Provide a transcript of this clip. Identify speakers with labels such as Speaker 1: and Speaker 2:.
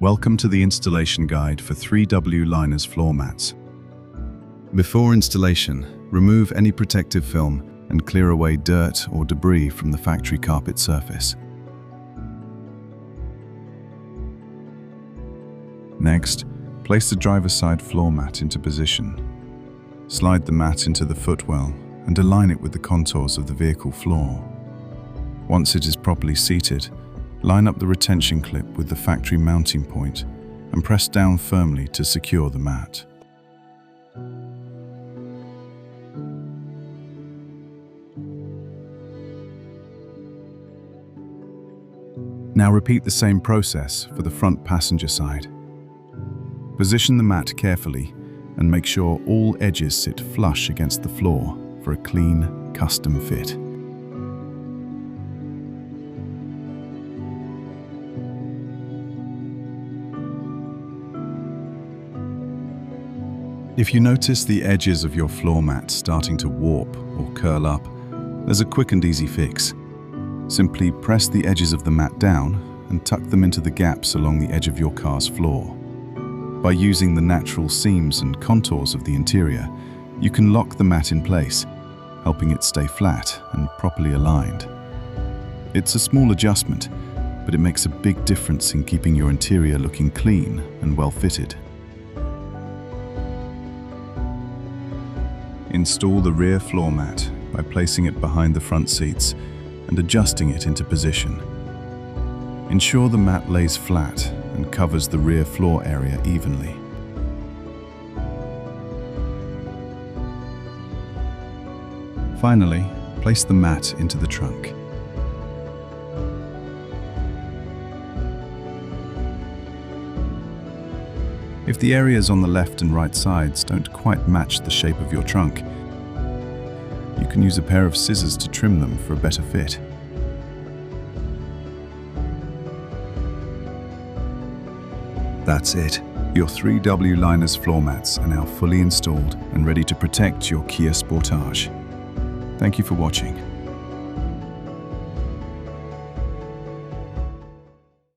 Speaker 1: Welcome to the installation guide for 3W liners floor mats. Before installation, remove any protective film and clear away dirt or debris from the factory carpet surface. Next, place the driver's side floor mat into position. Slide the mat into the footwell and align it with the contours of the vehicle floor. Once it is properly seated, line up the retention clip with the factory mounting point and press down firmly to secure the mat. Now repeat the same process for the front passenger side. Position the mat carefully and make sure all edges sit flush against the floor for a clean, custom fit. If you notice the edges of your floor mat starting to warp or curl up, there's a quick and easy fix. Simply press the edges of the mat down and tuck them into the gaps along the edge of your car's floor. By using the natural seams and contours of the interior, you can lock the mat in place, helping it stay flat and properly aligned. It's a small adjustment, but it makes a big difference in keeping your interior looking clean and well fitted. Install the rear floor mat by placing it behind the front seats and adjusting it into position. Ensure the mat lays flat and covers the rear floor area evenly. Finally, place the mat into the trunk. If the areas on the left and right sides don't quite match the shape of your trunk, you can use a pair of scissors to trim them for a better fit. That's it. Your 3W liners floor mats are now fully installed and ready to protect your Kia Sportage. Thank you for watching.